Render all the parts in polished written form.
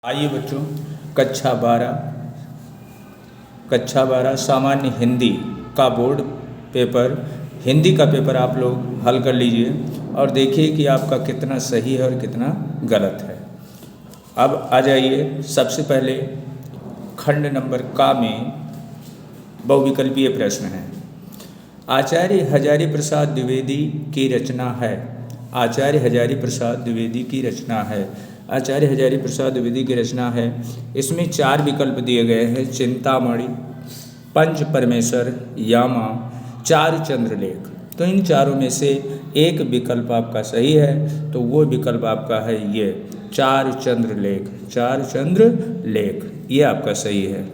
आइए बच्चों, कक्षा 12 सामान्य हिंदी का बोर्ड पेपर, हिंदी का पेपर आप लोग हल कर लीजिए और देखिए कि आपका कितना सही है और कितना गलत है। अब आ जाइए, सबसे पहले खंड नंबर का में बहुविकल्पीय प्रश्न है। आचार्य हजारी प्रसाद द्विवेदी की रचना है। आचार्य हजारी प्रसाद द्विवेदी की रचना है। आचार्य हजारी प्रसाद द्विवेदी की रचना है। इसमें 4 विकल्प दिए गए हैं: चिंतामणि, पंच परमेश्वर, यामा, चार चंद्रलेख। तो इन चारों में से एक विकल्प आपका सही है, तो वो विकल्प आपका है ये चार चंद्रलेख। चार चंद्रलेख ये आपका सही है।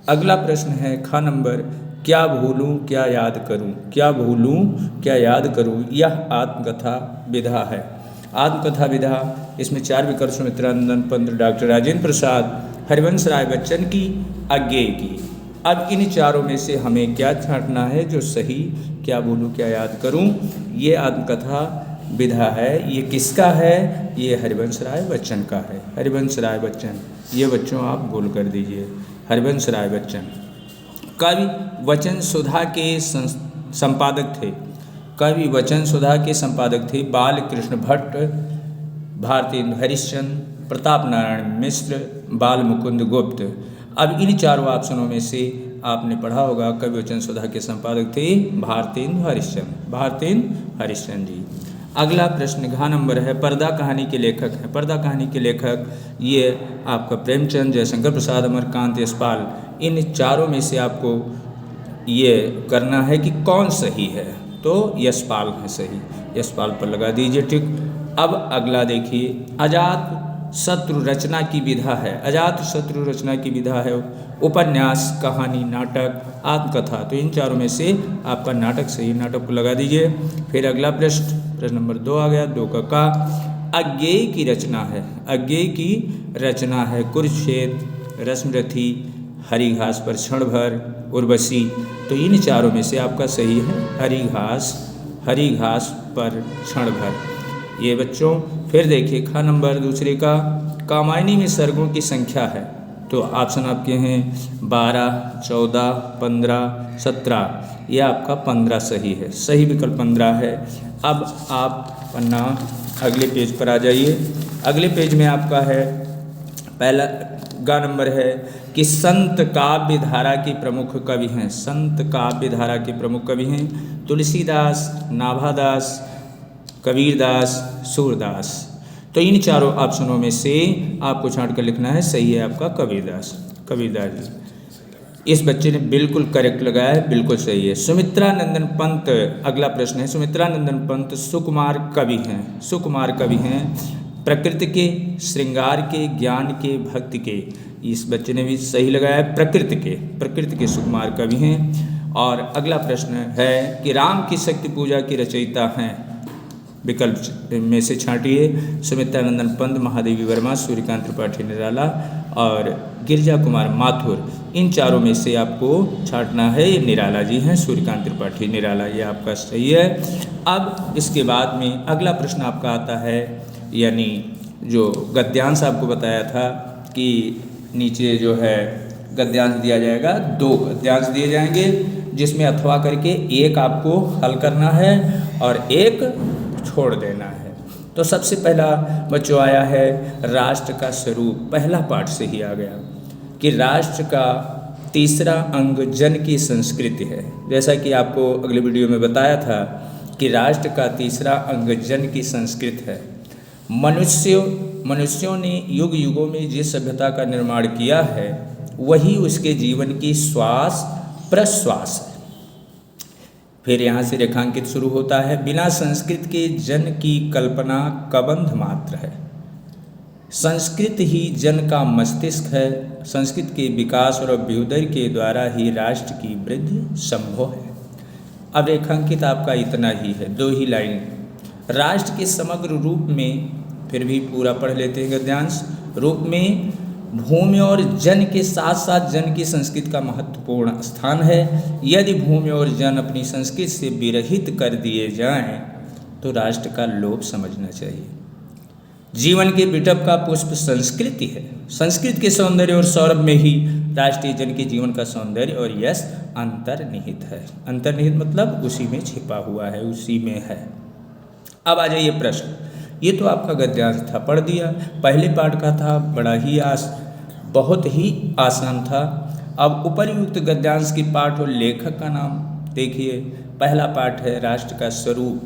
अगला प्रश्न है ख नंबर, क्या भूलूं क्या याद करूं। क्या भूलूं क्या याद करूं, यह आत्मकथा विधा है। आत्मकथा विधा, इसमें 4 विकल्प सुमित्रानंदन पंत, डॉक्टर राजेंद्र प्रसाद, हरिवंश राय बच्चन की, अज्ञेय की। अब इन चारों में से हमें क्या छांटना है जो सही, क्या भूलूं क्या याद करूं, ये आत्मकथा विधा है। ये किसका है? ये हरिवंश राय बच्चन का है। हरिवंश राय बच्चन, ये बच्चों आप गोल कर दीजिए, हरिवंश राय बच्चन। कवि वचन सुधा के संपादक थे। कवि वचन सुधा के संपादक थे बाल कृष्ण भट्ट, भारतेंदु हरिश्चंद्र, प्रताप नारायण मिश्र, बाल मुकुंद गुप्त। अब इन चारों ऑप्शनों में से आपने पढ़ा होगा कवि वचन सुधा के संपादक थे भारतेंदु हरिश्चंद्र, भारतेंदु हरिश्चंद्र जी। अगला प्रश्न घ नंबर है, पर्दा कहानी के लेखक हैं। पर्दा कहानी के लेखक ये आपका प्रेमचंद, जयशंकर प्रसाद, अमरकांत, यशपाल। इन चारों में से आपको ये करना है कि कौन सही है, तो यशपाल है सही। यशपाल पर लगा दीजिए टिक। अब अगला देखिए, अजात शत्रु रचना की विधा है। अजात शत्रु रचना की विधा है उपन्यास, कहानी, नाटक, आत्मकथा। तो इन चारों में से आपका नाटक सही, नाटक को लगा दीजिए। फिर अगला प्रश्न नंबर 2 आ गया, 2 का अज्ञेय की रचना है। अज्ञेय की रचना है कुरुक्षेत्र, रश्मिरथी, हरिघास पर क्षण भर, उर्वशी। तो इन चारों में से आपका सही है हरिघास पर क्षण भर। ये बच्चों फिर देखिए ख नंबर दूसरे का, कामायनी में सर्गों की संख्या है। तो ऑप्शन आपके हैं 12, 14, 15, 17। ये आपका 15 सही है, सही विकल्प 15 है। अब आप पन्ना अगले पेज पर आ जाइए। अगले पेज में आपका है पहला गा नंबर है कि संत काव्य धारा के प्रमुख कवि हैं। संत काव्य धारा के प्रमुख कवि हैं तुलसीदास, नाभादास, कबीरदास, सूरदास। तो इन चारों ऑप्शनों में से आपको छांट कर लिखना है, सही है आपका कबीरदास, कबीरदास जी। इस बच्चे ने बिल्कुल करेक्ट लगाया है, बिल्कुल सही है। सुमित्रानंदन पंत, अगला प्रश्न है, सुमित्रानंदन पंत सुकुमार कवि हैं। सुकुमार कवि हैं प्रकृति के, श्रृंगार के, ज्ञान के, भक्ति के। इस बच्चे ने भी सही लगाया है, प्रकृति के सुकुमार कवि हैं। और अगला प्रश्न है कि राम की शक्ति पूजा की रचयिता हैं। विकल्प में से छांटिए, सुमित्रानंदन पंत, महादेवी वर्मा, सूर्यकांत त्रिपाठी निराला और गिरिजा कुमार माथुर। इन चारों में से आपको छांटना है, ये निराला जी हैं, सूर्यकांत त्रिपाठी निराला, ये आपका सही है। अब इसके बाद में अगला प्रश्न आपका आता है, यानी जो गद्यांश आपको बताया था कि नीचे जो है गद्यांश दिया जाएगा, 2 गद्यांश दिए जाएंगे जिसमें अथवा करके एक आपको हल करना है और एक छोड़ देना है। तो सबसे पहला बच्चों आया है राष्ट्र का स्वरूप। पहला पाठ से ही आ गया कि राष्ट्र का तीसरा अंग जन की संस्कृति है। जैसा कि आपको अगले वीडियो में बताया था कि राष्ट्र का तीसरा अंग जन की संस्कृति है। मनुष्यों ने युग युगों में जिस सभ्यता का निर्माण किया है वही उसके जीवन की श्वास प्रश्वास है। फिर यहाँ से रेखांकित शुरू होता है, बिना संस्कृत के जन की कल्पना कबंध मात्र है। संस्कृत ही जन का मस्तिष्क है। संस्कृत के विकास और अभ्युदय के द्वारा ही राष्ट्र की वृद्धि संभव है। अब रेखांकित आपका इतना ही है, 2 ही लाइन। राष्ट्र के समग्र रूप में, फिर भी पूरा पढ़ लेते हैं गद्यांश, रूप में भूमि और जन के साथ साथ जन की संस्कृति का महत्वपूर्ण स्थान है। यदि भूमि और जन अपनी संस्कृति से विरहित कर दिए जाएं तो राष्ट्र का लोप समझना चाहिए। जीवन के बिटप का पुष्प संस्कृति है। संस्कृत के सौंदर्य और सौरभ में ही राष्ट्रीय जन के जीवन का सौंदर्य और यश अंतर्निहित है। अंतर्निहित मतलब उसी में छिपा हुआ है, उसी में है। अब आ जाइए प्रश्न। ये तो आपका गद्यांश था, पढ़ दिया। पहले पाठ का था, बड़ा ही बहुत ही आसान था। अब उपरयुक्त गद्यांश की पाठ और लेखक का नाम देखिए। पहला पाठ है राष्ट्र का स्वरूप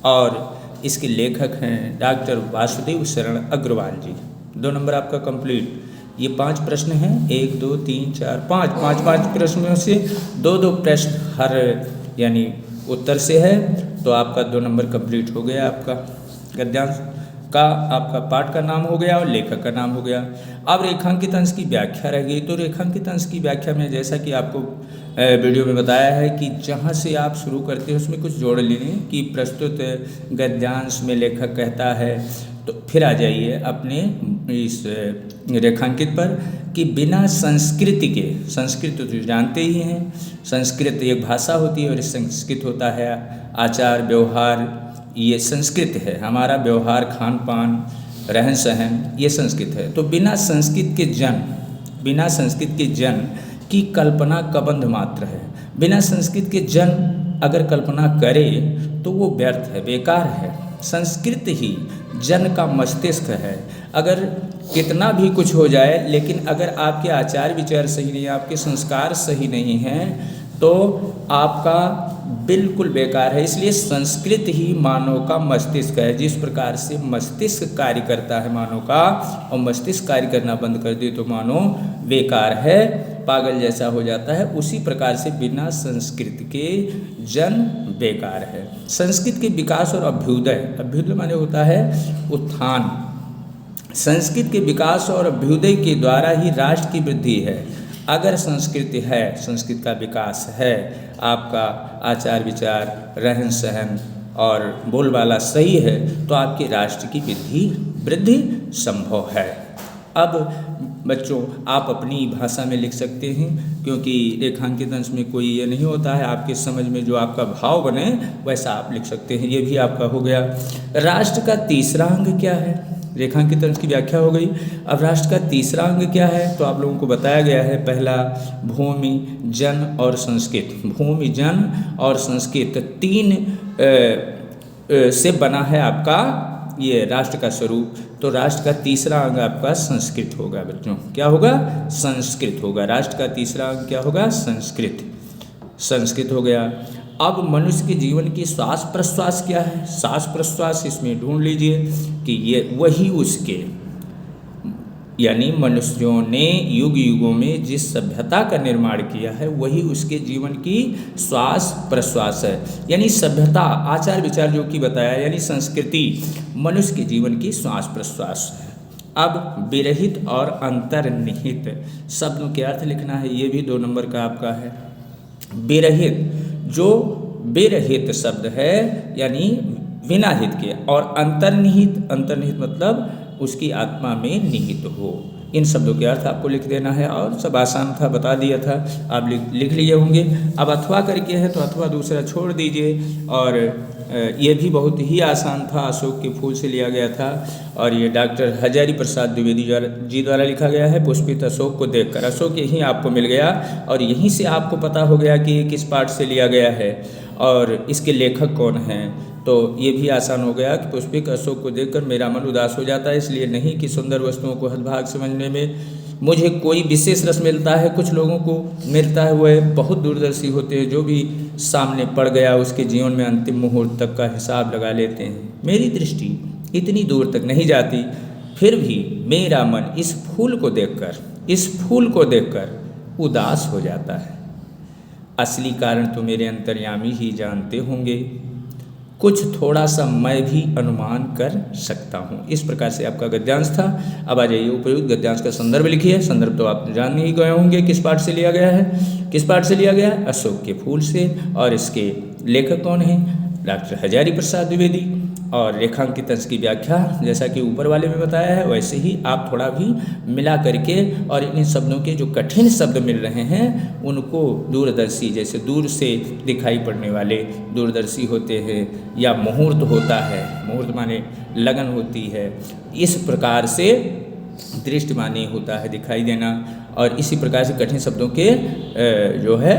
और इसके लेखक हैं डॉक्टर वासुदेव शरण अग्रवाल जी। 2 नंबर आपका कंप्लीट। ये 5 प्रश्न हैं, 1 2 3 4 5 5 प्रश्नों से 2 प्रश्न हर यानी उत्तर से है, तो आपका 2 नंबर कंप्लीट हो गया। आपका गद्यांश का आपका पाठ का नाम हो गया और लेखक का नाम हो गया। अब रेखांकित अंश की व्याख्या रह गई। तो रेखांकित अंश की व्याख्या में जैसा कि आपको वीडियो में बताया है कि जहाँ से आप शुरू करते हैं उसमें कुछ जोड़ लेने की प्रस्तुत गद्यांश में लेखक कहता है, तो फिर आ जाइए अपने इस रेखांकित पर कि बिना संस्कृति के, संस्कृत तो जानते ही हैं, संस्कृत एक भाषा होती है और संस्कृत होता है आचार व्यवहार, ये संस्कृत है। हमारा व्यवहार, खान पान, रहन सहन, ये संस्कृत है। तो बिना संस्कृत के जन की कल्पना कबंध मात्र है। बिना संस्कृत के जन अगर कल्पना करे तो वो व्यर्थ है, बेकार है। संस्कृत ही जन का मस्तिष्क है। अगर कितना भी कुछ हो जाए, लेकिन अगर आपके आचार विचार सही नहीं, आपके संस्कार सही नहीं हैं, तो आपका बिल्कुल बेकार है। इसलिए संस्कृत ही मानव का मस्तिष्क है। जिस प्रकार से मस्तिष्क कार्य करता है मानव का, और मस्तिष्क कार्य करना बंद कर दे तो मानव बेकार है, पागल जैसा हो जाता है, उसी प्रकार से बिना संस्कृत के जन बेकार है। संस्कृत के विकास और अभ्युदय, अभ्युदय माने होता है उत्थान। संस्कृत के विकास और अभ्युदय के द्वारा ही राष्ट्र की वृद्धि है। अगर संस्कृति है, संस्कृत का विकास है, आपका आचार विचार, रहन सहन और बोलबाला सही है, तो आपके राष्ट्र की वृद्धि संभव है। अब बच्चों आप अपनी भाषा में लिख सकते हैं, क्योंकि रेखांकित अंश में कोई ये नहीं होता है, आपके समझ में जो आपका भाव बने वैसा आप लिख सकते हैं। ये भी आपका हो गया। राष्ट्र का तीसरा अंग क्या है? रेखांकित अंश की व्याख्या हो गई। अब राष्ट्र का तीसरा अंग क्या है? तो आप लोगों को बताया गया है। पहला भूमि, जन और संस्कृत। भूमि, जन और संस्कृत 3 से बना है आपका ये राष्ट्र का स्वरूप। तो राष्ट्र का तीसरा अंग आपका संस्कृत होगा बच्चों। क्या होगा? संस्कृत होगा। राष्ट्र का तीसरा अंग क्या होगा? संस्कृत हो गया। अब मनुष्य के जीवन की श्वास प्रश्वास क्या है? श्वास प्रश्वास इसमें ढूंढ लीजिए कि ये वही उसके, यानी मनुष्यों ने युग युगों में जिस सभ्यता का निर्माण किया है वही उसके जीवन की श्वास प्रश्वास है। यानी सभ्यता, आचार विचार जो कि बताया, यानी संस्कृति मनुष्य के जीवन की श्वास प्रश्वास है। अब विरहित और अंतर्निहित शब्दों के अर्थ लिखना है। ये भी 2 नंबर का आपका है। विरहित, जो विरहित शब्द है यानी बिना हित के, और अंतर्निहित, अंतर्निहित मतलब उसकी आत्मा में निहित हो। इन शब्दों के अर्थ आपको लिख देना है, और सब आसान था, बता दिया था, आप लिख लिए होंगे। अब अथवा करके है तो अथवा दूसरा छोड़ दीजिए। और ये भी बहुत ही आसान था, अशोक के फूल से लिया गया था, और ये डॉक्टर हजारी प्रसाद द्विवेदी जी द्वारा लिखा गया है। पुष्पित अशोक को देखकर, अशोक यहीं आपको मिल गया, और यहीं से आपको पता हो गया कि किस पाठ से लिया गया है और इसके लेखक कौन हैं। तो ये भी आसान हो गया कि पुष्पित अशोक को देखकर मेरा मन उदास हो जाता है, इसलिए नहीं कि सुंदर वस्तुओं को हदभाग समझने में मुझे कोई विशेष रस मिलता है। कुछ लोगों को मिलता है, वह बहुत दूरदर्शी होते हैं, जो भी सामने पड़ गया उसके जीवन में अंतिम मुहूर्त तक का हिसाब लगा लेते हैं। मेरी दृष्टि इतनी दूर तक नहीं जाती, फिर भी मेरा मन इस फूल को देखकर उदास हो जाता है। असली कारण तो मेरे अंतर्यामी ही जानते होंगे, कुछ थोड़ा सा मैं भी अनुमान कर सकता हूँ। इस प्रकार से आपका गद्यांश था। अब आ जाइए उपयुक्त गद्यांश का संदर्भ लिखिए। संदर्भ तो आप जान ही गए होंगे किस पाठ से लिया गया है। किस पाठ से लिया गया है? अशोक के फूल से। और इसके लेखक कौन हैं? डॉक्टर हजारी प्रसाद द्विवेदी। और रेखांकित अंश की व्याख्या जैसा कि ऊपर वाले में बताया है, वैसे ही आप थोड़ा भी मिला करके, और इन शब्दों के जो कठिन शब्द मिल रहे हैं उनको दूरदर्शी, जैसे दूर से दिखाई पड़ने वाले दूरदर्शी होते हैं, या मुहूर्त होता है, मुहूर्त माने लगन होती है, इस प्रकार से दृष्टि माने होता है दिखाई देना, और इसी प्रकार से कठिन शब्दों के जो है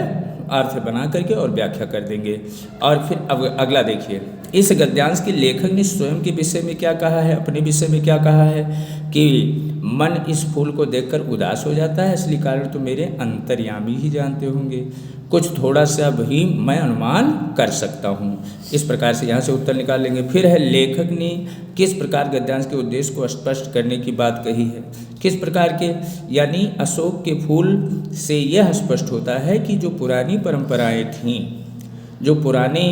अर्थ बना करके और व्याख्या कर देंगे। और फिर अब अगला देखिए, इस गद्यांश के लेखक ने स्वयं के विषय में क्या कहा है, अपने विषय में क्या कहा है कि मन इस फूल को देखकर उदास हो जाता है, असली कारण तो मेरे अंतर्यामी ही जानते होंगे, कुछ थोड़ा सा भी मैं अनुमान कर सकता हूँ। इस प्रकार से यहाँ से उत्तर निकाल लेंगे। फिर है, लेखक ने किस प्रकार गद्यांश के उद्देश्य को स्पष्ट करने की बात कही है, किस प्रकार के, यानी अशोक के फूल से यह स्पष्ट होता है कि जो पुरानी परंपराएं थीं, जो पुराने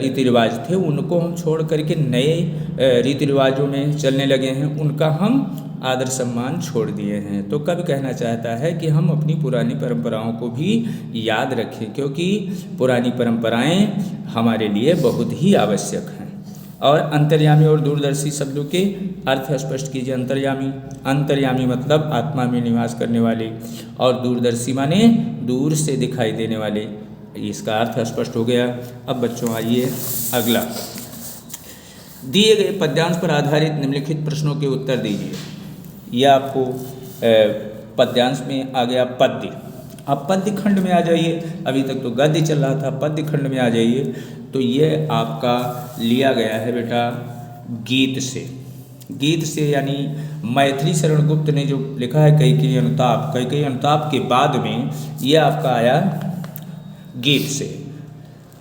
रीति रिवाज थे, उनको हम छोड़ करके नए रीति रिवाजों में चलने लगे हैं, उनका हम आदर सम्मान छोड़ दिए हैं। तो कवि कहना चाहता है कि हम अपनी पुरानी परंपराओं को भी याद रखें, क्योंकि पुरानी परंपराएं हमारे लिए बहुत ही आवश्यक हैं। और अंतर्यामी और दूरदर्शी शब्दों के अर्थ स्पष्ट कीजिए। अंतर्यामी मतलब आत्मा में निवास करने वाले, और दूरदर्शी माने दूर से दिखाई देने वाले। इसका अर्थ स्पष्ट हो गया। अब बच्चों आइए अगला, दिए गए पद्यांश पर आधारित निम्नलिखित प्रश्नों के उत्तर दीजिए। यह आपको पद्यांश में आ गया पद्य। अब पद्य खंड में आ जाइए, अभी तक तो गद्य चल रहा था, पद्य खंड में आ जाइए। तो ये आपका लिया गया है बेटा गीत से, गीत से यानी मैथिली शरण गुप्त ने जो लिखा है कैकेयी अनुताप, कैकेयी अनुताप के बाद में ये आपका आया गीत से।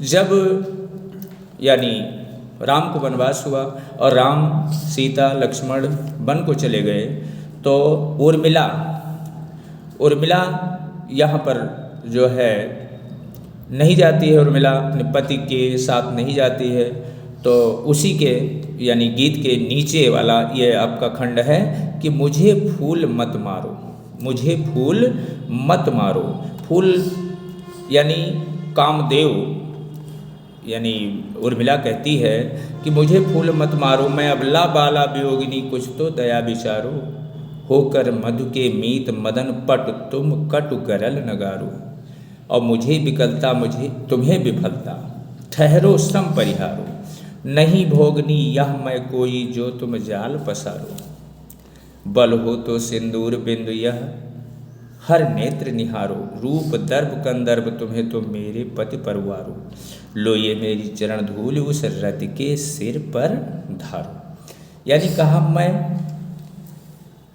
जब यानी राम को वनवास हुआ और राम सीता लक्ष्मण वन को चले गए, तो उर्मिला यहाँ पर जो है नहीं जाती है, उर्मिला अपने पति के साथ नहीं जाती है। तो उसी के यानी गीत के नीचे वाला ये आपका खंड है कि मुझे फूल मत मारो, मुझे फूल मत मारो। फूल यानी कामदेव, यानी उर्मिला कहती है कि मुझे फूल मत मारो, मैं अबला बाला वियोगिनी, कुछ तो दया विचारो, होकर मधु के मीत मदन पट, तुम कटु करल नगारो। और मुझे विकलता मुझे तुम्हें विफलता, ठहरो श्रम परिहारो, नहीं भोगनी यह मैं कोई, जो तुम जाल पसारो। बल हो तो सिंदूर बिंदु यह, हर नेत्र निहारो, रूप दर्प कंदर्प तुम्हें तो मेरे पति परवारो। लो ये मेरी चरण धूल उस रति के सिर पर धारो। यानी कहा, मैं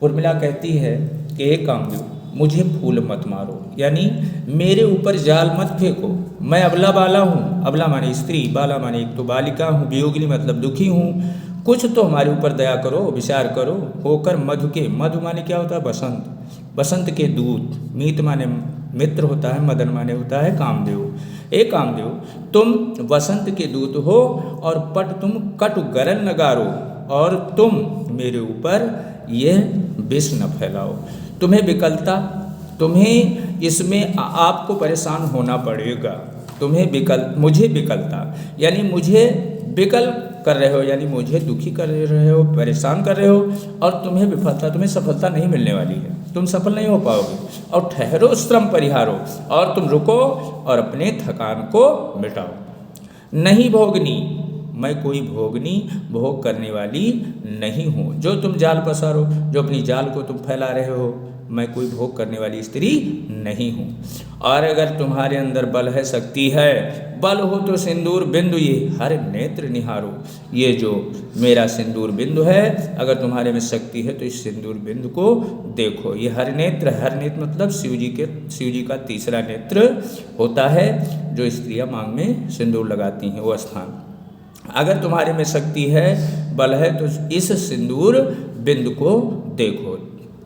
उर्मिला कहती है कि एक काम दो, मुझे फूल मत मारो, यानी मेरे ऊपर जाल मत फेंको। मैं अबला बाला हूँ, अबला माने स्त्री, बाला माने एक तो बालिका हूँ, वियोगिनी मतलब दुखी हूँ, कुछ तो हमारे ऊपर दया करो, विचार करो। होकर मधु के, मधु माने क्या होता है, बसंत, बसंत के दूत, मीत माने मित्र होता है, मदन माने होता है कामदेव। एक कामदेव, तुम वसंत के दूत हो, और पट तुम कटु गरल नगारो, और तुम मेरे ऊपर यह विष न फैलाओ। तुम्हें विकलता, तुम्हें इसमें आपको परेशान होना पड़ेगा, तुम्हें मुझे विकलता यानी मुझे विकल कर रहे हो, यानी मुझे दुखी कर रहे हो, परेशान कर रहे हो, और तुम्हें विफलता, तुम्हें सफलता नहीं मिलने वाली है, तुम सफल नहीं हो पाओगे। और ठहरो श्रम परिहारो, और तुम रुको और अपने थकान को मिटाओ। नहीं भोगनी, मैं कोई भोगनी भोग करने वाली नहीं हूँ। जो तुम जाल पसारो, जो अपनी जाल को तुम फैला रहे हो, मैं कोई भोग करने वाली स्त्री नहीं हूँ। और अगर तुम्हारे अंदर बल है, शक्ति है, बल हो तो सिंदूर बिंदु ये हर नेत्र निहारो। ये जो मेरा सिंदूर बिंदु है, अगर तुम्हारे में शक्ति है तो इस सिंदूर बिंदु को देखो। ये हर नेत्र मतलब शिव जी का तीसरा नेत्र होता है, जो स्त्रियाँ मांग में सिंदूर लगाती हैं, वो स्थान। अगर तुम्हारे में शक्ति है, बल है, तो इस सिंदूर बिंदु को देखो,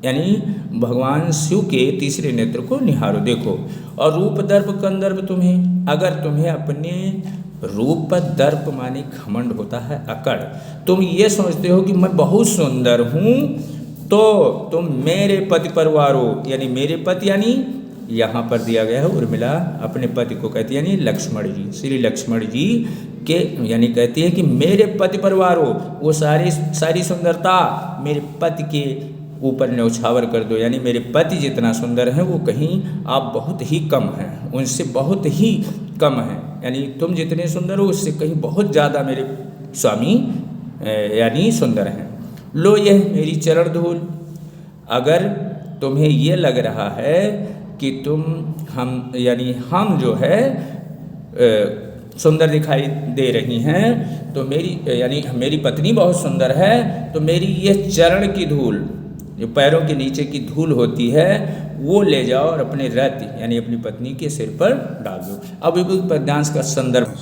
यानी भगवान शिव के तीसरे नेत्र को निहारो, देखो। और रूप दर्प कंदर्प तुम्हें, अगर तुम्हें अपने रूप पर दर्प माने घमंड होता है, अकड़, तुम ये समझते हो कि मैं बहुत सुंदर हूँ, तो तुम मेरे पति परवारो, यानी मेरे पति, यानी यहाँ पर दिया गया है उर्मिला अपने पति को कहती है, यानी लक्ष्मण जी, श्री लक्ष्मण जी के, यानी कहती है कि मेरे पति परवारो, वो सारी सुंदरता मेरे पति के ऊपर न्यौछावर कर दो, यानी मेरे पति जितना सुंदर हैं वो कहीं आप बहुत ही कम हैं, उनसे बहुत ही कम हैं, यानी तुम जितने सुंदर हो उससे कहीं बहुत ज़्यादा मेरे स्वामी यानी सुंदर हैं। लो यह मेरी चरण धूल, अगर तुम्हें ये लग रहा है कि हम जो है सुंदर दिखाई दे रही हैं, तो मेरी पत्नी बहुत सुंदर है, तो मेरी ये चरण की धूल, जो पैरों के नीचे की धूल होती है, वो ले जाओ और अपने रति यानी अपनी पत्नी के सिर पर डाल दो। अब पद्यांश का संदर्भ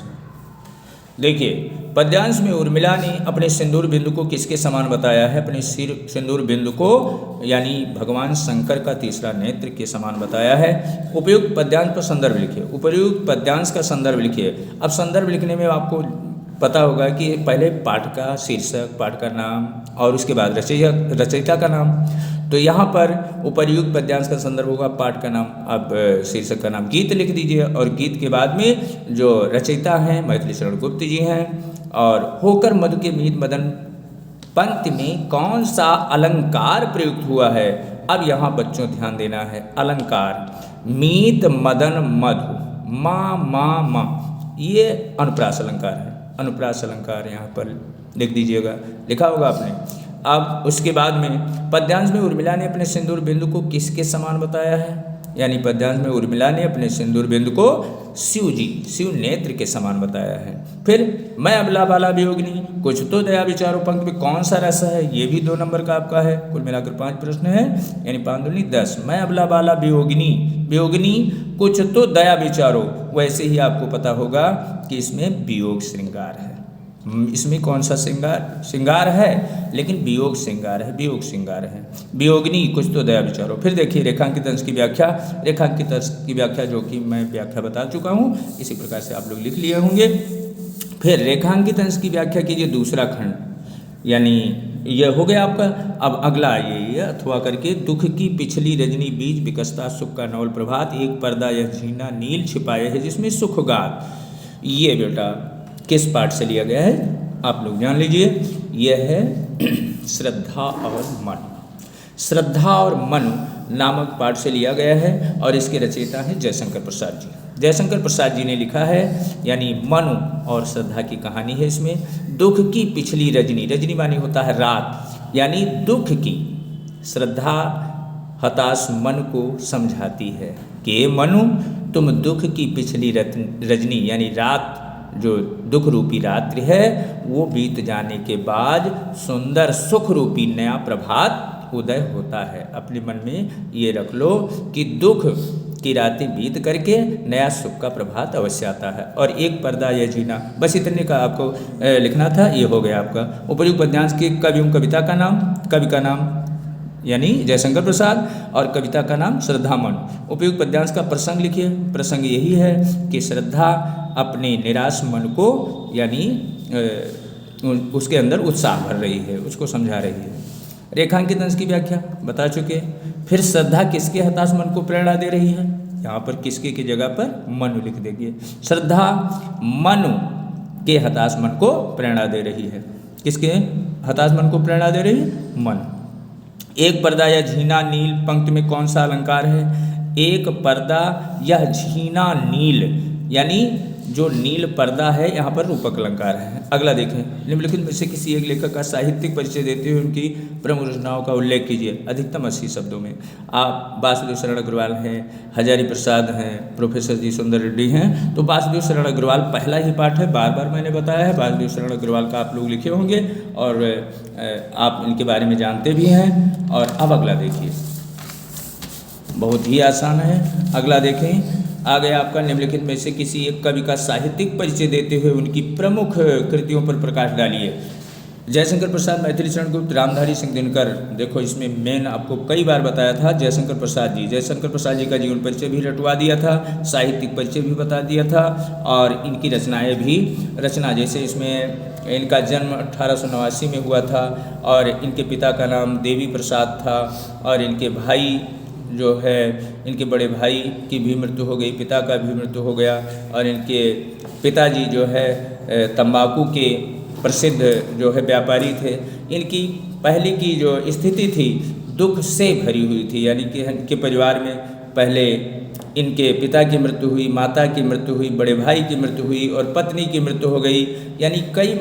देखिए। पद्यांश में उर्मिला ने अपने सिंदूर बिंदु को किसके समान बताया है? अपने सिंदूर बिंदु को यानी भगवान शंकर का तीसरा नेत्र के समान बताया है। उपयुक्त पद्यांश पर संदर्भ लिखिए। उपयुक्त पद्यांश का संदर्भ लिखिए। अब संदर्भ लिखने में आपको पता होगा कि पहले पाठ का शीर्षक, पाठ का नाम और उसके बाद रचयिता का नाम। तो यहाँ पर उपर्युक्त पद्यांश का संदर्भ होगा पाठ का नाम, अब शीर्षक का नाम गीत लिख दीजिए और गीत के बाद में जो रचयिता हैं मैथिली शरण गुप्त जी हैं। और होकर मधु के मीत मदन पंक्ति में कौन सा अलंकार प्रयुक्त हुआ है? अब यहाँ बच्चों ध्यान देना है। अलंकार मीत मदन मधु मा ये अनुप्रास अलंकार है। अनुप्रास अलंकार यहाँ पर लिख दीजिएगा, लिखा होगा आपने। अब उसके बाद में पद्यांश में उर्मिला ने अपने सिंदूर बिंदु को किसके समान बताया है? यानी पद्यांश में उर्मिला ने अपने सिंदूर बिंदु को शिव नेत्र के समान बताया है। फिर मैं अबला बाला वियोगिनी कुछ तो दया विचारो पंक्ति में कौन सा रस है? ये भी 2 नंबर का आपका है। कुल मिलाकर 5 प्रश्न है, यानी 5 दूनी 10। मैं अबला बाला वियोगिनी कुछ तो दया विचारो। वैसे ही आपको पता होगा कि इसमें वियोग श्रृंगार है। इसमें कौन सा श्रृंगार है? लेकिन वियोग श्रृंगार है, वियोग श्रृंगार है। वियोगिनी कुछ तो दया विचारो। फिर देखिए रेखांकित अंश की व्याख्या। रेखांकित अंश की व्याख्या जो कि मैं व्याख्या बता चुका हूँ, इसी प्रकार से आप लोग लिख लिए होंगे। फिर रेखांकित अंश की व्याख्या कीजिए दूसरा खंड, यानी यह हो गया आपका। अब अगला आइए अथवा करके दुख की पिछली रजनी बीज विकसता सुख का नवल प्रभात एक पर्दा यह झीना नील छिपाए है जिसमें सुखगात। ये बेटा किस पाठ से लिया गया है आप लोग जान लीजिए। यह है श्रद्धा और मन। श्रद्धा और मन नामक पाठ से लिया गया है और इसके रचयिता हैं जयशंकर प्रसाद जी। जयशंकर प्रसाद जी ने लिखा है, यानी मनु और श्रद्धा की कहानी है इसमें। दुख की पिछली रजनी, रजनी मानी होता है रात, यानी दुख की। श्रद्धा हताश मन को समझाती है कि मनु तुम दुख की पिछली रजनी यानी रात, जो दुख रूपी रात्रि है, वो बीत जाने के बाद सुंदर सुख रूपी नया प्रभात उदय होता है। अपने मन में ये रख लो कि दुख की रातें बीत करके नया सुख का प्रभात अवश्य आता है। और एक पर्दा यह जीना, बस इतने का आपको लिखना था। ये हो गया आपका उपर्युक्त पद्यांश के कवि कविता का नाम, कवि का नाम यानी जयशंकर प्रसाद और कविता का नाम श्रद्धामन। उपयुक्त पद्यांश का प्रसंग लिखिए। प्रसंग यही है कि श्रद्धा अपने निराश मन को यानी उसके अंदर उत्साह भर रही है, उसको समझा रही है। रेखांकित अंश की व्याख्या बता चुके। फिर श्रद्धा किसके हताश मन को प्रेरणा दे रही है? यहाँ पर किसके की जगह पर मनु लिख देंगे। श्रद्धा मनु के हताश मन को प्रेरणा दे रही है। किसके हताश मन को प्रेरणा दे रही है? मन। एक पर्दा या झीना नील पंक्ति में कौन सा अलंकार है? एक पर्दा यह झीना नील, यानी जो नील पर्दा है यहाँ पर रूपक अलंकार है। अगला देखें। निम्नलिखित में से किसी एक लेखक का साहित्यिक परिचय देते हुए उनकी प्रमुख रचनाओं का उल्लेख कीजिए अधिकतम 80 शब्दों में। आप वासुदेव शरण अग्रवाल हैं, हजारी प्रसाद हैं, प्रोफेसर जी सुंदर रेड्डी हैं। तो वासुदेव शरण अग्रवाल पहला ही पाठ है, बार बार मैंने बताया है। वासुदेव शरण अग्रवाल का आप लोग लिखे होंगे और आप इनके बारे में जानते भी हैं। और अब अगला देखिए, बहुत ही आसान है। अगला देखें। आ गया आपका निम्नलिखित में से किसी एक कवि का साहित्यिक परिचय देते हुए उनकी प्रमुख कृतियों पर प्रकाश डालिए। जयशंकर प्रसाद, मैथिली शरण गुप्त, रामधारी सिंह दिनकर। देखो इसमें मेन आपको कई बार बताया था जयशंकर प्रसाद जी। जयशंकर प्रसाद जी का जीवन परिचय भी रटवा दिया था, साहित्यिक परिचय भी बता दिया था और इनकी रचनाएं भी। रचना जैसे इसमें इनका जन्म 1889 में हुआ था और इनके पिता का नाम देवी प्रसाद था और इनके भाई जो है, इनके बड़े भाई की भी मृत्यु हो गई, पिता का भी मृत्यु हो गया। और इनके पिताजी जो है तंबाकू के प्रसिद्ध जो है व्यापारी थे। इनकी पहले की जो स्थिति थी दुख से भरी हुई थी, यानी कि इनके परिवार में पहले इनके पिता की मृत्यु हुई, माता की मृत्यु हुई, बड़े भाई की मृत्यु हुई और पत्नी की मृत्यु हो गई। यानी कई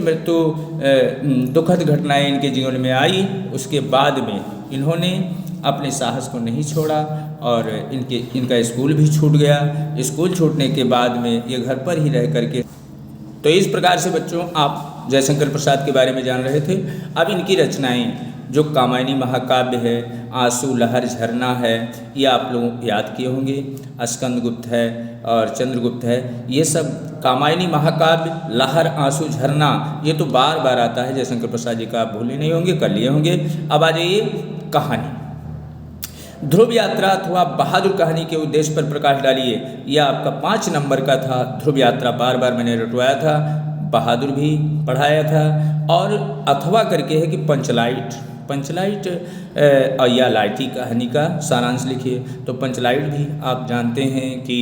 दुखद घटनाएं इनके जीवन में आई। उसके बाद में इन्होंने अपने साहस को नहीं छोड़ा और इनका स्कूल भी छूट गया। स्कूल छूटने के बाद में ये घर पर ही रह करके, तो इस प्रकार से बच्चों आप जयशंकर प्रसाद के बारे में जान रहे थे। अब इनकी रचनाएं जो कामायनी महाकाव्य है, आंसू लहर झरना है, ये आप लोग याद किए होंगे। स्कंदगुप्त है और चंद्रगुप्त है, ये सब कामायनी महाकाव्य, लहर, आंसू, झरना, ये तो बार बार आता है जयशंकर प्रसाद जी का, आप भूले नहीं होंगे, कर लिए होंगे। अब आ जाइए कहानी। ध्रुव यात्रा अथवा बहादुर कहानी के उद्देश्य पर प्रकाश डालिए। यह आपका 5 नंबर का था। ध्रुव यात्रा बार बार मैंने रटवाया था, बहादुर भी पढ़ाया था, और अथवा करके है कि पंचलाइट या लाइटी कहानी का सारांश लिखिए। तो पंचलाइट भी आप जानते हैं कि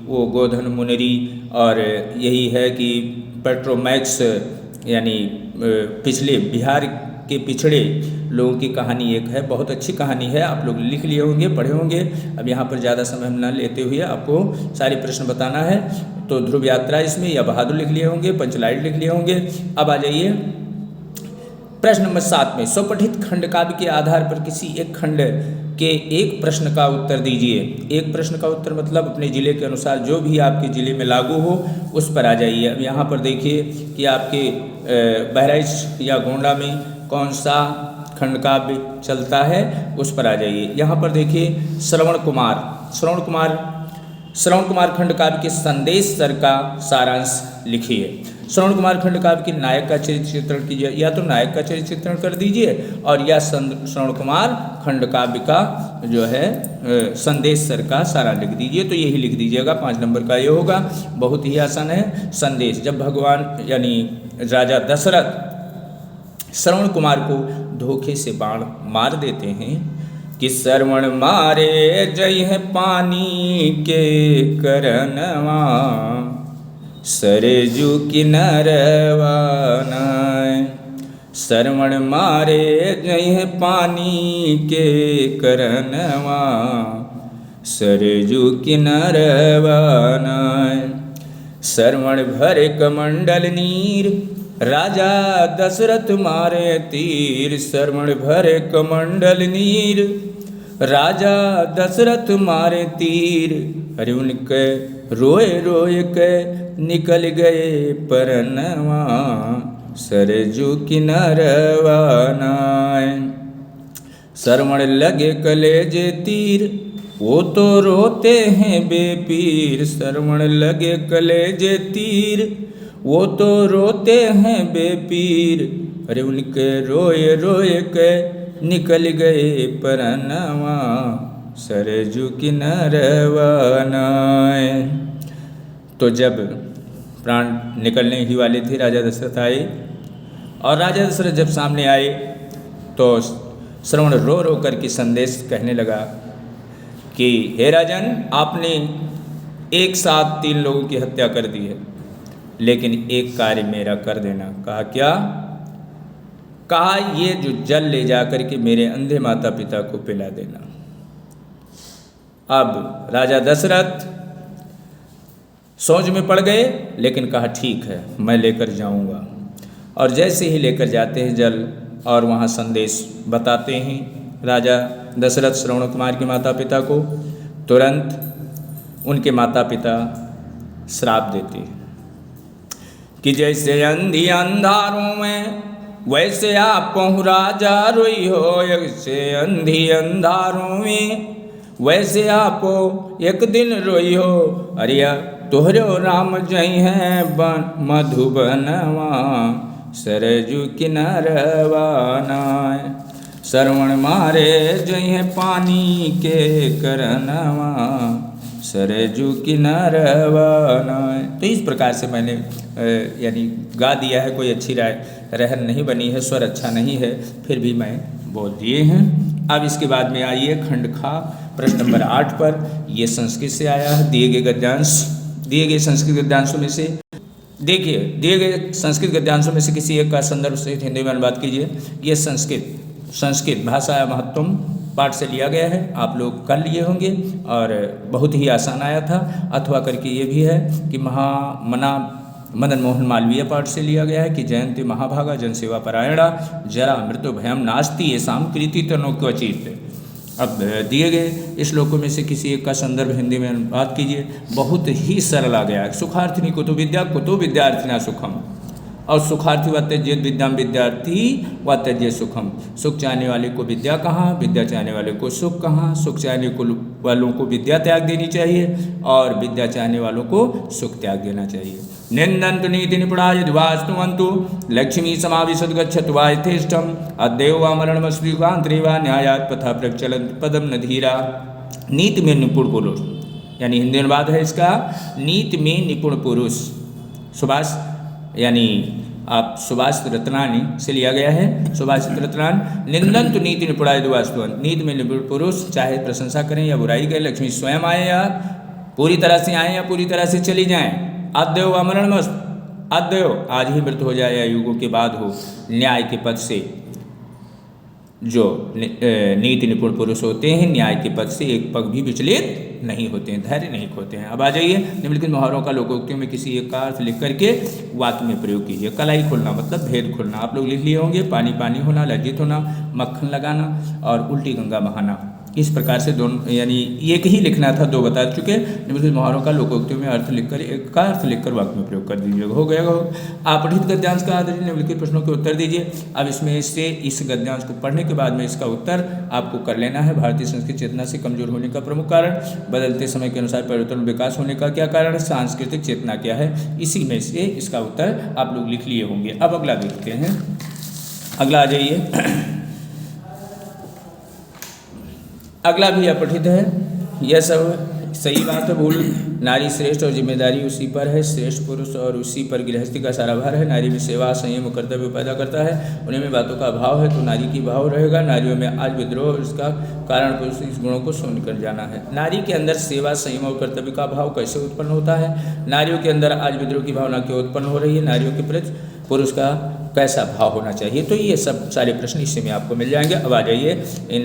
वो गोधन मुनेरी, और यही है कि पेट्रोमैक्स यानी पिछले बिहार के पिछड़े लोगों की कहानी एक है, बहुत अच्छी कहानी है, आप लोग लिख लिए होंगे, पढ़े होंगे। अब यहाँ पर ज़्यादा समय न लेते हुए आपको सारे प्रश्न बताना है। तो ध्रुव यात्रा इसमें या बहादुर लिख लिए होंगे, पंचलाइट लिख लिए होंगे। अब आ जाइए प्रश्न नंबर 7 में, स्वपठित खंड काव्य के आधार पर किसी एक खंड के एक प्रश्न का उत्तर दीजिए। एक प्रश्न का उत्तर मतलब अपने ज़िले के अनुसार जो भी आपके ज़िले में लागू हो उस पर आ जाइए। अब यहाँ पर देखिए कि आपके बहराइच या गोंडा में कौन सा खंड काव्य चलता है, उस पर आ जाइए। यहाँ पर देखिए श्रवण कुमार खंड काव्य के संदेश सर का सारांश लिखिए। श्रवण कुमार खंड काव्य के नायक का चरित्र चित्रण कीजिए, या तो नायक का चरित्र चित्रण कर दीजिए और या श्रवण कुमार खंड काव्य का जो है संदेश सर का सारा लिख दीजिए। तो यही लिख दीजिएगा, 5 नंबर का ये होगा। बहुत ही आसान है। संदेश, जब भगवान यानी राजा दशरथ श्रवण कुमार को धोखे से बाण मार देते हैं कि श्रवण मारे जय है पानी के करनवा, सरजू किनारवा नाय। श्रवण मारे जय है पानी के करनवा, सरजू किनारवा नाय। श्रवण भरे कमंडल नीर, राजा दशरथ मारे तीर। श्रवण भरे कमंडल नीर, राजा दशरथ मारे तीर। अरे उनके रोए रोए के निकल गए परनवा, सरजू किनारवा नाय। श्रवण लगे कलेजे तीर, वो तो रोते हैं बेपीर। श्रवण लगे कलेजे तीर, वो तो रोते हैं बेपीर। अरे उनके रोए रोए के निकल गए परनवा, सरजू किनारवा नाय। तो जब प्राण निकलने ही वाले थे, राजा दशरथ आए, और राजा दशरथ जब सामने आए तो श्रवण रो रो करके संदेश कहने लगा कि हे राजन, आपने एक साथ 3 लोगों की हत्या कर दी है, लेकिन एक कार्य मेरा कर देना। कहा क्या? कहा ये जो जल ले जा करके मेरे अंधे माता पिता को पिला देना। अब राजा दशरथ सोच में पड़ गए, लेकिन कहा ठीक है, मैं लेकर जाऊंगा। और जैसे ही लेकर जाते हैं जल और वहाँ संदेश बताते हैं राजा दशरथ श्रवण कुमार के माता पिता को, तुरंत उनके माता पिता श्राप देते हैं कि जैसे अंधी अंधारों में वैसे आप राजा रोई हो, ऐसे अंधी अंधारों में वैसे आप एक दिन रोई हो। अरिया तोहरो राम जई हैं मधुबनवा, सरजू किनारवा नाय। श्रवण मारे जई हैं पानी के करनवा, सरजू किनारवा नाय। तो इस प्रकार से मैंने यानी गा दिया है, कोई अच्छी रहन नहीं बनी है, स्वर अच्छा नहीं है, फिर भी मैं बोल दिए हैं। अब इसके बाद में आइए खंड खा प्रश्न नंबर 8 पर। ये संस्कृत से आया है। दिए गए संस्कृत गद्यांशों में से देखिए, दिए गए संस्कृत गद्यांशों में से किसी एक का संदर्भ सहित हिंदी में अनुवाद कीजिए। ये संस्कृत भाषा महत्वम पाठ से लिया गया है, आप लोग कर लिए होंगे और बहुत ही आसान आया था। अथवा करके ये भी है कि मदन मोहन मालवीय पाठ से लिया गया है कि जयंती महाभागा जनसेवा परायणा जरा मृत्यु भयम नास्ति येषां कृति तनो क्वचित। अब दिए गए श्लोकों में से किसी एक का संदर्भ हिंदी में अनुवाद कीजिए। बहुत ही सरल आ गया है। सुखार्थिनी कुतो विद्या कुतो विद्यार्थिना सुखम, और सुखार्थी व त्यजेत विद्याम विद्यार्थी व त्यजेत सुखम। सुख चाहने वाले को विद्या कहाँ, विद्या चाहने वाले को सुख कहाँ। सुख चाहने वालों को विद्या त्याग देनी चाहिए और विद्या चाहने वालों को सुख त्याग देना चाहिए। निंदन्तु नीति निपुणाय द्वास्तुवन्तु लक्ष्मी समाविशद गच्छतु वा यथेष्टम अद्यैव वा मरणमस्त्रीकान्तरे वा न्यायात् पथा प्रचलन्ति पदम न धीरा। नीति में निपुण पुरुष, यानी हिंदी अनुवाद है इसका, नीति में निपुण पुरुष। सुभाष यानी आप सुभाष रत्नानी से लिया गया है। सुभाष रत्नान निंदन्तु नीति निपुणाय द्वास्तुवन्तु, नीति में निपुण पुरुष चाहे प्रशंसा करें या बुराई करें, लक्ष्मी स्वयं आए या पूरी तरह से आए या पूरी तरह से चली जाएं। अद्यैव वा मरणमस्तु, अद्यैव आज ही मृत्यु हो जाए या युगों के बाद हो। न्याय के पद से जो नीति निपुण पुरुष होते हैं, न्याय के पद से एक पग भी विचलित नहीं होते हैं, धैर्य नहीं खोते हैं। अब आ जाइए निम्नलिखित मुहावरों का लोकोक्तियों में किसी एक का अर्थ लिख करके वाक्य में प्रयोग कीजिए। कलाई खोलना मतलब भेद खोलना, आप लोग लिख लिए होंगे। पानी पानी होना, लज्जित होना, मक्खन लगाना और उल्टी गंगा बहाना। इस प्रकार से दोनों, यानी एक ही लिखना था, दो बता चुके। निम्नलिखित मुहावरों का लोकोक्तियों में अर्थ लिखकर एक का अर्थ लिखकर वाक्य में प्रयोग कर दीजिएगा, हो गया। आप पठित गद्यांश का आदरणीय निम्नलिखित प्रश्नों के उत्तर दीजिए। अब इसमें से इस गद्यांश को पढ़ने के बाद में इसका उत्तर आपको कर लेना है। भारतीय संस्कृति चेतना से कमजोर होने का प्रमुख कारण, बदलते समय के अनुसार परिवर्तन विकास होने का क्या कारण है, सांस्कृतिक चेतना क्या है। इसी में से इसका उत्तर आप लोग लिख लिए होंगे। अब अगला देखते हैं। अगला आ जाइए। अगला भी अपठित है। यह सब सही बात है, भूल। नारी श्रेष्ठ और जिम्मेदारी उसी पर है, श्रेष्ठ पुरुष और उसी पर गृहस्थी का सारा भार है। नारी में सेवा संयम और कर्तव्य पैदा करता है, उन्हीं में बातों का अभाव है तो नारी की भाव रहेगा। नारियों में आज विद्रोह और इसका कारण पुरुष इस गुणों को सुन कर जाना है। नारी के अंदर सेवा संयम और कर्तव्य का भाव कैसे उत्पन्न होता है, नारियों के अंदर आज विद्रोह की भावना क्यों उत्पन्न हो रही है, नारियों के प्रति पुरुष का कैसा भाव होना चाहिए। तो ये सब सारे प्रश्न इसी में आपको मिल जाएंगे। अब आ जाइए इन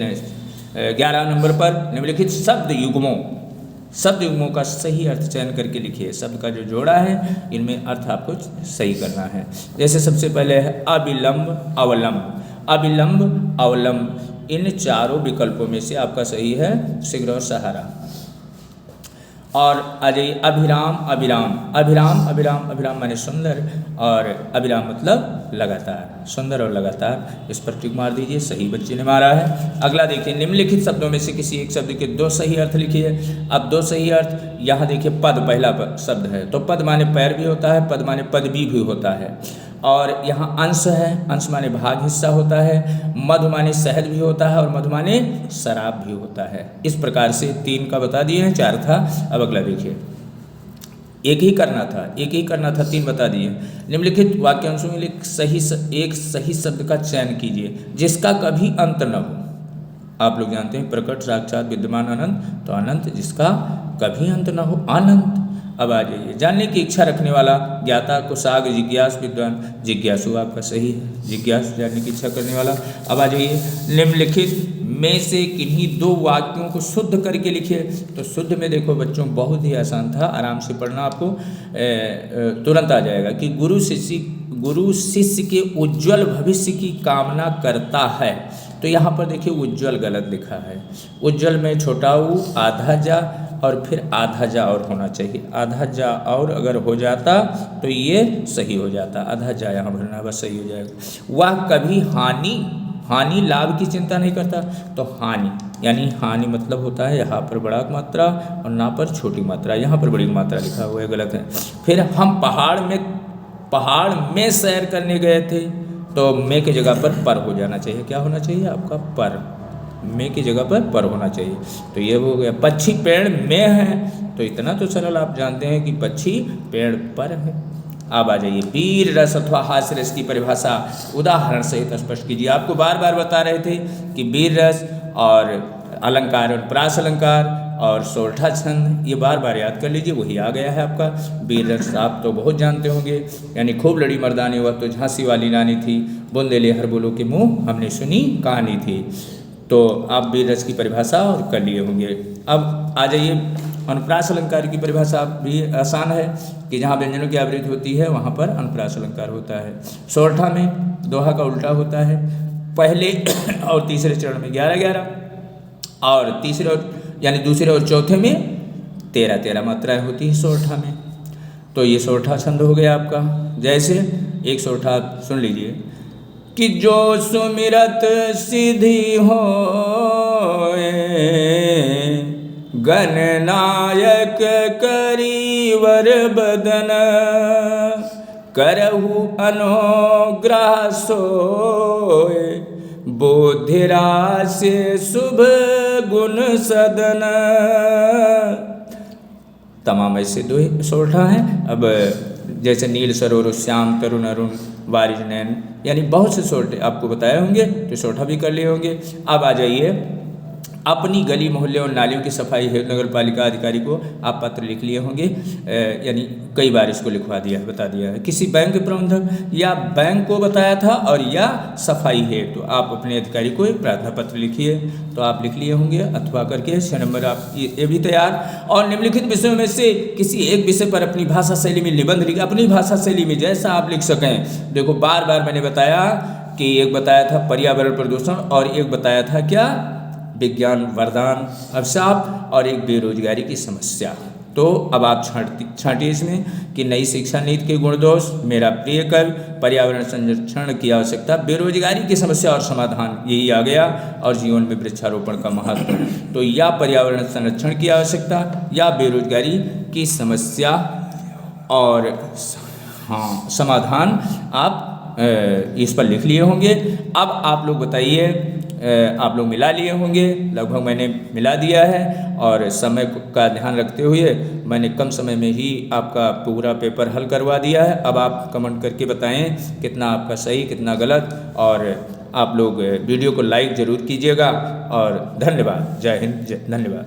11 नंबर पर निम्नलिखित शब्द युग्मों का सही अर्थ चयन करके लिखिए। शब्द का जो जोड़ा है इनमें अर्थ आपको सही करना है। जैसे सबसे पहले है अविलंब अवलंब। अविलंब अवलंब इन चारों विकल्पों में से आपका सही है शीघ्र और सहारा। और आ जाइए अभिराम अभिराम। अभिराम अभिराम अभिराम माने सुंदर और अभिराम मतलब लगातार, सुंदर और लगातार। इस पर टिक मार दीजिए, सही बच्चे ने मारा है। अगला देखिए निम्नलिखित शब्दों में से किसी एक शब्द के दो सही अर्थ लिखिए। अब दो सही अर्थ, यहाँ देखिए पद पहला शब्द है तो पद माने पैर भी होता है, पद माने पदवी भी होता है। और यहाँ अंश है, अंश माने भाग हिस्सा होता है। मधु माने शहद भी होता है और मधु माने शराब भी होता है। इस प्रकार से 3 का बता दिए हैं, 4 था। अब अगला देखिए, एक ही करना था 3 बता दिए। निम्नलिखित वाक्यांशों में एक सही शब्द का चयन कीजिए जिसका कभी अंत न हो। आप लोग जानते हैं प्रकट साक्षात विद्यमान अनंत, तो अनंत जिसका कभी अंत न हो, अनंत। अब आ जाइए जानने की इच्छा रखने वाला, ज्ञाता, कुशाग, जिज्ञास, विद्वान। जिज्ञासु आपका सही है, जिज्ञास जानने की इच्छा करने वाला। अब आ जाइए निम्नलिखित में से किन्हीं 2 वाक्यों को शुद्ध करके लिखिए। तो शुद्ध में देखो बच्चों बहुत ही आसान था, आराम से पढ़ना, आपको तुरंत आ जाएगा कि गुरु शिष्य के उज्जवल भविष्य की कामना करता है। तो यहाँ पर देखिए उज्जवल गलत लिखा है। उज्जवल में छोटा उ आधा जा और फिर आधा जा और होना चाहिए। आधा जा और अगर हो जाता तो ये सही हो जाता, आधा जा यहाँ भरना, बस सही हो जाएगा। वह कभी हानि लाभ की चिंता नहीं करता। तो हानि यानी हानि मतलब होता है यहाँ पर बड़ा मात्रा और ना पर छोटी मात्रा, यहाँ पर बड़ी मात्रा लिखा हुआ है, गलत है। फिर हम पहाड़ में सैर करने गए थे, तो में की जगह पर हो जाना चाहिए। क्या होना चाहिए आपका? पर। में की जगह पर होना चाहिए। तो ये हो गया। पक्षी पेड़ में है, तो इतना तो सरल आप जानते हैं कि पक्षी पेड़ पर है। अब आ जाइए वीर रस अथवा हास्य रस की परिभाषा उदाहरण सहित स्पष्ट कीजिए। आपको बार बार बता रहे थे कि वीर रस और अलंकार और प्रास अलंकार और सोरठा छंद, ये बार बार याद कर लीजिए, वही आ गया है आपका। वीर रस आप तो बहुत जानते होंगे, यानी खूब लड़ी मर्दानी वह तो झांसी वाली रानी थी, बुंदेले हर बोलो के मुँह हमने सुनी कहानी थी। तो आप वीर रस की परिभाषा और कर लिए होंगे। अब आ जाइए अनुप्रास अलंकार की परिभाषा भी आसान है कि जहाँ व्यंजनों की आवृत्ति होती है वहाँ पर अनुप्रास अलंकार होता है। सोरठा में दोहा का उल्टा होता है। पहले और तीसरे चरण में 11-11, और तीसरे और यानी दूसरे और चौथे में 13 मात्राएं होती हैं सोरठा में। तो ये सोरठा छंद हो गया आपका। जैसे एक सोरठा सुन लीजिए कि जो सुमिरत सिद्धि होए, गणनायक करीवर बदन, करहु अनुग्रह सोए, बोधिरा से शुभ गुण सदन। तमाम ऐसे दो सोरठा हैं। अब जैसे नील सरोवर श्याम तरुण अरुण वारिज नैन, यानी बहुत से सोरठे आपको बताए होंगे, तो सोरठा भी कर लिए होंगे। अब आ जाइए, अपनी गली मोहल्ले और नालियों की सफाई है नगर पालिका अधिकारी को आप पत्र लिख लिए होंगे, यानी कई बार इसको लिखवा दिया है, बता दिया है। किसी बैंक प्रबंधक या बैंक को बताया था और या सफाई है, तो आप अपने अधिकारी को एक प्रार्थना पत्र लिखिए, तो आप लिख लिए होंगे अथवा करके 6 नंबर आप ये भी तैयार। और निम्नलिखित विषयों में से किसी एक विषय पर अपनी भाषा शैली में निबंध लिखिए, अपनी भाषा शैली में जैसा आप लिख सकें। देखो बार बार मैंने बताया कि एक बताया था पर्यावरण प्रदूषण और एक बताया था क्या, विज्ञान वरदान अभिशाप, और एक बेरोजगारी की समस्या। तो अब आप छांटिए इसमें कि नई शिक्षा नीति के गुण दोष, मेरा प्रिय कवि, पर्यावरण संरक्षण की आवश्यकता, बेरोजगारी की समस्या और समाधान, यही आ गया। और जीवन में वृक्षारोपण का महत्व। तो या पर्यावरण संरक्षण की आवश्यकता या बेरोजगारी की समस्या और हाँ समाधान आप इस पर लिख लिए होंगे। अब आप लोग बताइए, आप लोग मिला लिए होंगे, लगभग मैंने मिला दिया है। और समय का ध्यान रखते हुए मैंने कम समय में ही आपका पूरा पेपर हल करवा दिया है। अब आप कमेंट करके बताएं कितना आपका सही कितना गलत, और आप लोग वीडियो को लाइक ज़रूर कीजिएगा। और धन्यवाद। जय हिंद, धन्यवाद।